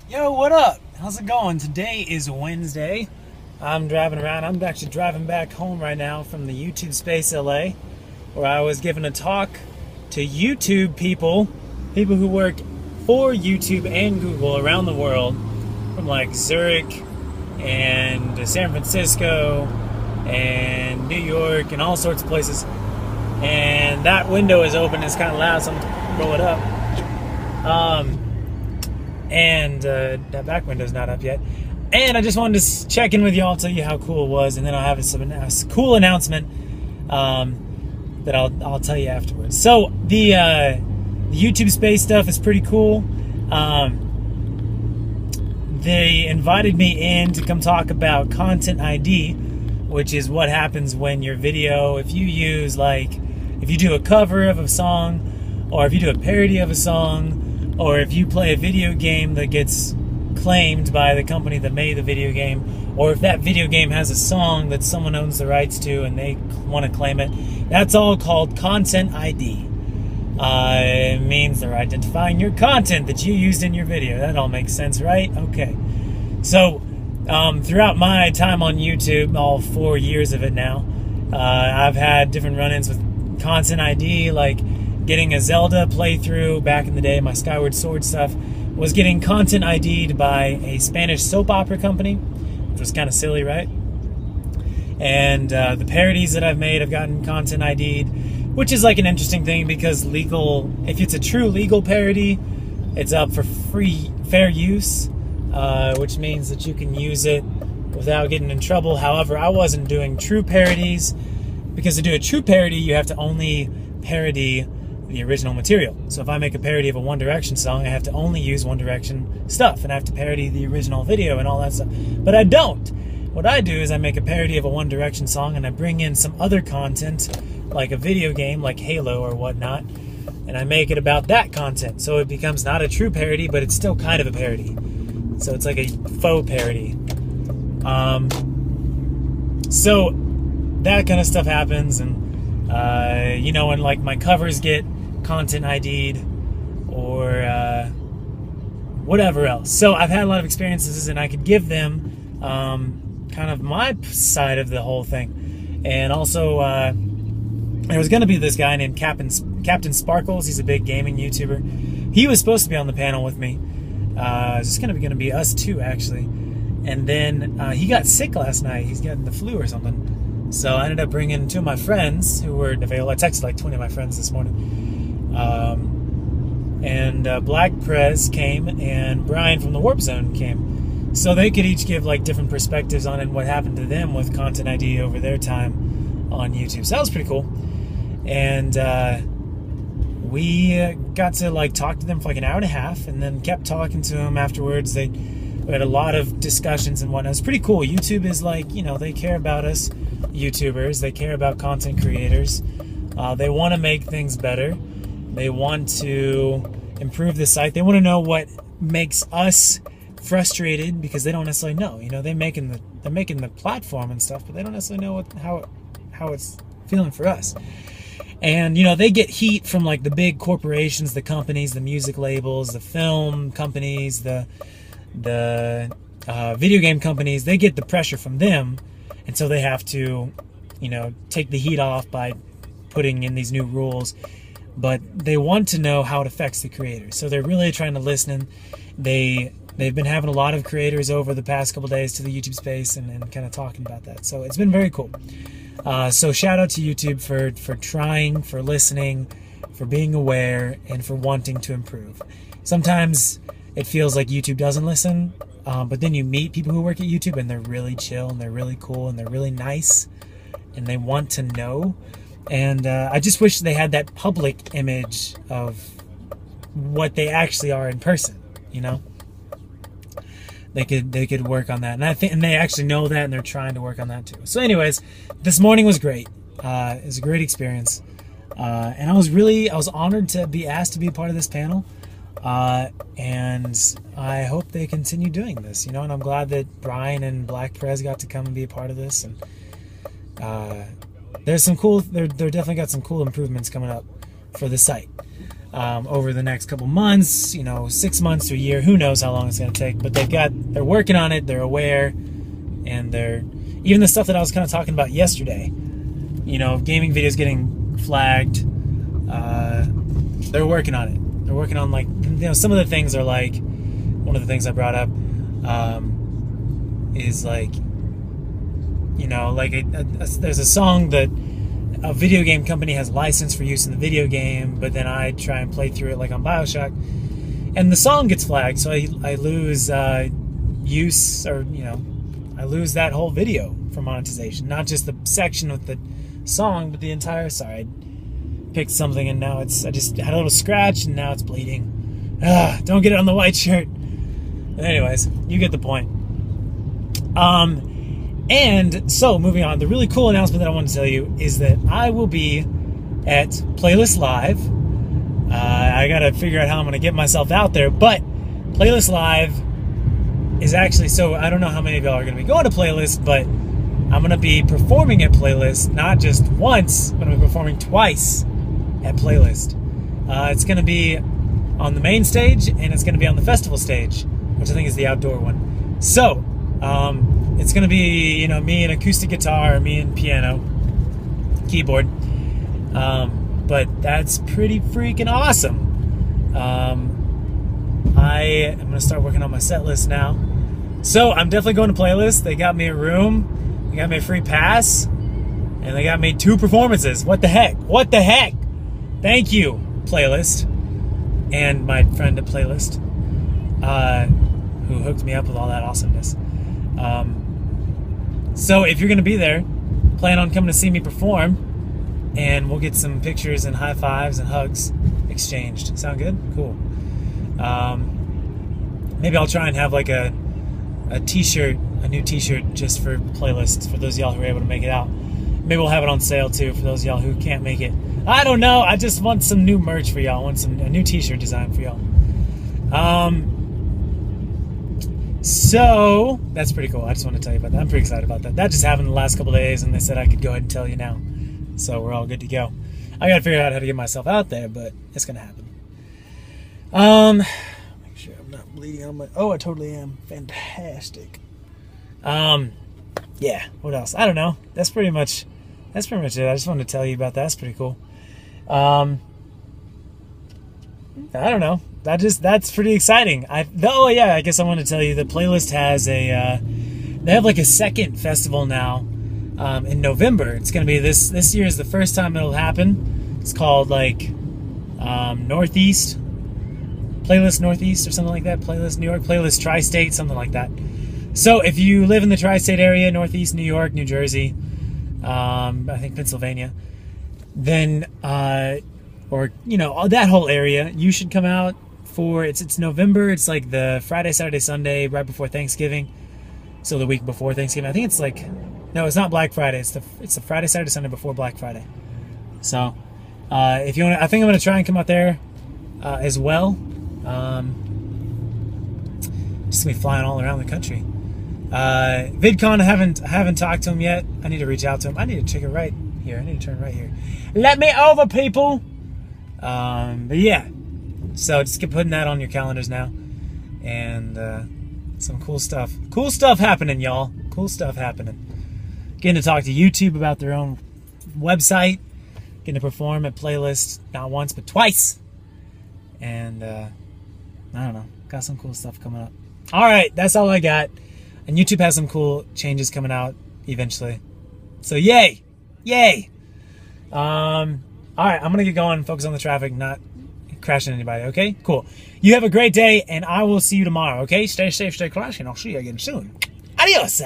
Yo, what up? How's it going? Today is Wednesday. I'm driving around. I'm actually driving back home right now from the YouTube Space LA, where I was giving a talk to YouTube people who work for YouTube and Google around the world, from like Zurich and San Francisco and New York and all sorts of places. And that window is open. It's kind of loud, so I'm gonna roll it up. And that back window's not up yet. And I just wanted to check in with y'all, tell you how cool it was, and then I'll have a cool announcement that I'll tell you afterwards. So the YouTube Space stuff is pretty cool. They invited me in to come talk about Content ID, which is what happens when your video, if you do a cover of a song, or if you do a parody of a song, or if you play a video game that gets claimed by the company that made the video game, or if that video game has a song that someone owns the rights to and they want to claim it, that's all called Content ID. It means they're identifying your content that you used in your video. That all makes sense, right? Okay. So, throughout my time on YouTube, all 4 years of it now, I've had different run-ins with Content ID, like getting a Zelda playthrough back in the day. My Skyward Sword stuff was getting Content ID'd by a Spanish soap opera company, which was kind of silly, right? And the parodies that I've made have gotten Content ID'd, which is like an interesting thing because if it's a true legal parody, it's up for fair use, which means that you can use it without getting in trouble. However, I wasn't doing true parodies, because to do a true parody, you have to only parody the original material. So if I make a parody of a One Direction song, I have to only use One Direction stuff, and I have to parody the original video and all that stuff. But I don't. What I do is I make a parody of a One Direction song, and I bring in some other content, like a video game, like Halo or whatnot, and I make it about that content. So it becomes not a true parody, but it's still kind of a parody. So it's like a faux parody. So that kind of stuff happens, and and like my covers get Content ID'd, or whatever else. So I've had a lot of experiences, and I could give them kind of my side of the whole thing. And also, there was going to be this guy named Captain Sparkles. He's a big gaming YouTuber. He was supposed to be on the panel with me. It's going to be us two, actually. And then he got sick last night. He's getting the flu or something. So I ended up bringing two of my friends who were available. I texted like 20 of my friends this morning. Black Prez came, and Brian from the Warp Zone came. So they could each give like different perspectives on it and what happened to them with Content ID over their time on YouTube. So that was pretty cool. And we got to like talk to them for like an hour and a half, and then kept talking to them afterwards. We had a lot of discussions and whatnot. It's pretty cool. YouTube is like, they care about us YouTubers. They care about content creators. They want to make things better. They want to improve the site. They want to know what makes us frustrated, because they don't necessarily know. They're making the platform and stuff, but they don't necessarily know how it's feeling for us. And they get heat from like the big corporations, the companies, the music labels, the film companies, the video game companies. They get the pressure from them, and so they have to take the heat off by putting in these new rules. But they want to know how it affects the creators, so they're really trying to listen. They've been having a lot of creators over the past couple days to the YouTube Space and kind of talking about that. So it's been very cool. So shout out to YouTube for trying, for listening, for being aware, and for wanting to improve. Sometimes it feels like YouTube doesn't listen, but then you meet people who work at YouTube, and they're really chill, and they're really cool, and they're really nice, and they want to know. And I just wish they had that public image of what they actually are in person. They could work on that, and they actually know that, and they're trying to work on that too. So, anyways, this morning was great. It was a great experience, and I was honored to be asked to be part of this panel. And I hope they continue doing this. And I'm glad that Brian and Black Prez got to come and be a part of this. And they're definitely got some cool improvements coming up for the site. over the next couple months, 6 months to a year. Who knows how long it's going to take? But they're working on it. They're aware, and they're even the stuff that I was kind of talking about yesterday. Gaming videos getting flagged. They're working on it. They're working on some of the things are like one of the things I brought up is like there's a song that a video game company has licensed for use in the video game, but then I try and play through it like on BioShock, and the song gets flagged, so I lose use, or I lose that whole video for monetization, not just the section with the song, but the entire side. Picked something and now I just had a little scratch and now it's bleeding. Don't get it on the white shirt. But anyways, you get the point. And so moving on, the really cool announcement that I want to tell you is that I will be at Playlist Live. I gotta figure out how I'm gonna get myself out there, but Playlist Live is actually, so I don't know how many of y'all are gonna be going to Playlist, but I'm gonna be performing at Playlist, not just once, but I'm gonna be performing twice at Playlist. It's gonna be on the main stage and it's gonna be on the festival stage, which I think is the outdoor one. So, it's gonna be, me and acoustic guitar, me and piano, keyboard. But that's pretty freaking awesome. I am gonna start working on my set list now. So I'm definitely going to Playlist. They got me a room, they got me a free pass, and they got me 2 performances. What the heck? What the heck? Thank you, Playlist, and my friend at Playlist, who hooked me up with all that awesomeness. So if you're going to be there, plan on coming to see me perform, and we'll get some pictures and high fives and hugs exchanged. Sound good? Cool. Maybe I'll try and have like a t-shirt, a new t-shirt just for Playlists for those of y'all who are able to make it out. Maybe we'll have it on sale too for those of y'all who can't make it. I don't know. I just want some new merch for y'all. I want a new t-shirt design for y'all. So that's pretty cool. I just want to tell you about that. I'm pretty excited about that. That just happened the last couple of days, and they said I could go ahead and tell you now. So we're all good to go. I got to figure out how to get myself out there, but it's going to happen. Make sure I'm not bleeding on my... Oh, I totally am. Fantastic. Yeah, what else? I don't know. That's pretty much it. I just wanted to tell you about that. That's pretty cool. I don't know. That's pretty exciting. I guess I want to tell you the Playlist has they have like a second festival now in November. It's going to be this year is the first time it'll happen. It's called like Northeast, Playlist Northeast or something like that. Playlist New York, Playlist Tri-State, something like that. So if you live in the Tri-State area, Northeast New York, New Jersey, I think Pennsylvania, then or that whole area, you should come out for it's November. It's like the Friday, Saturday, Sunday right before Thanksgiving. So the week before Thanksgiving. I think it's like, no, it's not Black Friday. It's the Friday, Saturday, Sunday before Black Friday. So if you want to, I think I'm going to try and come out there as well. Just gonna be flying all around the country. VidCon, I haven't talked to him yet. I need to reach out to him. I need to check it right here. I need to turn right here. Let me over, people. But yeah, so just keep putting that on your calendars now, and some cool stuff happening, y'all. Cool stuff happening. Getting to talk to YouTube about their own website. Getting to perform at Playlist not once but twice, and I don't know. Got some cool stuff coming up. All right, that's all I got. And YouTube has some cool changes coming out eventually. So yay! All right, I'm gonna get going, focus on the traffic, not crashing anybody. Okay, cool. You have a great day, and I will see you tomorrow. Okay, stay safe, stay classy, and I'll see you again soon. Adios.